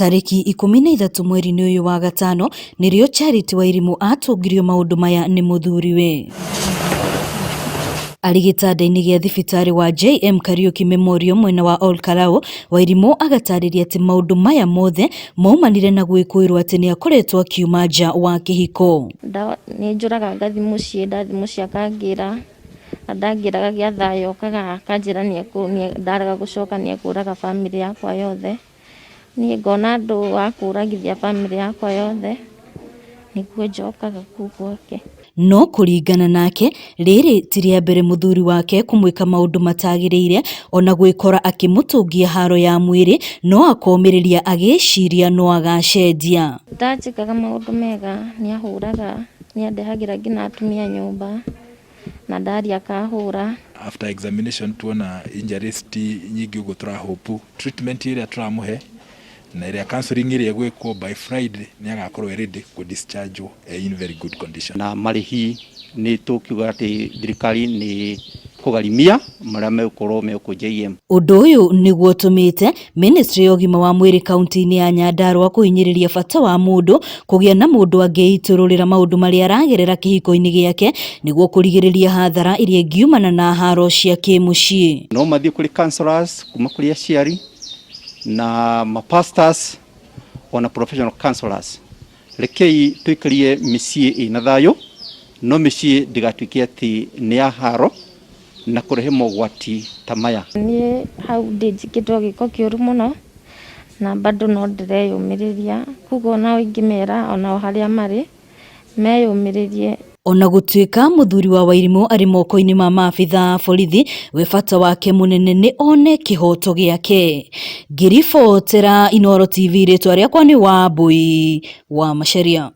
Tariki 13 mweri-inĩ ũyũ wa gatano nĩrĩo Charity Wairimu atungirio maũndũ maya nĩ mũthuriwe. Arĩ gĩtanda-inĩ gĩa thibitarĩ wa JM Kariuki Memorial mwena wa Ol Kalou, Wairimu agatarĩria atĩ maũndũ maya mothe maumanire na gwĩkũĩrwo atĩ nĩ akoretwo akiuma nja wa kĩhiko. Nĩ njũraga ngathi mũciĩ, ndathi mũciĩ akangĩra, ndangĩraga gĩa thayũ okaga akanjĩra ndarega gũcoka nĩekũraga family yakwa yothe. Niĩ ngona andũ wa kũragithia family yakwa yothe nĩguo njokaga kũu gwake. No kũringana nake, rĩrĩ ti rĩa mbere mũthuri wake kũmwĩka maũndũ matagĩrĩire, ona gwĩkora akĩmũtũngia haro ya mwĩrĩ, no akomĩrĩria agĩciria no agacenjia. Ndanjĩkaga maũndũ mega, nĩahũraga, nĩandehagĩra nginya atumia nyũmba, na ndaria akahũra. After examination tuona injuries ti nyingĩ ũguo tũrahope treatment ĩrĩa tũramũhe na ĩrĩa counseling ĩrĩa gwĩkwo by Friday nĩ agakorwo ready ku discharge in very good condition. Na marĩhi nĩ tũkiuga atĩ thirikari nĩ kũgarimia marĩa megũkorwo mekũ JM. Ũndũ ũyũ nĩguo tũmĩte Ministry ya ũgima wa mwĩrĩ kaunti-inĩ ya Nyandarua kũhinyĩrĩria bata wa mũndũ kũgĩa na mũndũ angĩitũrũrĩra maũndũ marĩa aragerera kĩhiko-inĩ gĩake nĩguo kũrigĩrĩria hathara iria ingiumana na haro cia kĩmũciĩ. No mathiĩ kũrĩ counselors kuma kũrĩ aciari na mapastors ona professional counselors. Rekei tuikarie mĩciĩ ĩna thayũ, no mĩciĩ ndĩgatuĩke atĩ nĩ ya haro na kũrehe mogwati ta maya. Niĩ hau ndĩnjĩkĩtwo gĩko kĩũru mũno na bado no ndĩreyũmĩrĩria, kuguo nao ingĩmera ona harĩa marĩ meyũmĩrĩrie. Ona gũtuĩka mũthuri wa Wairimu arĩ moko-inĩ ma maabitha borithi, we bata wake mũnene nĩ one kĩhoto gĩake. Ngĩribotera Inooro TV, rĩtwa rĩakwa nĩ Wambui wa Macharia.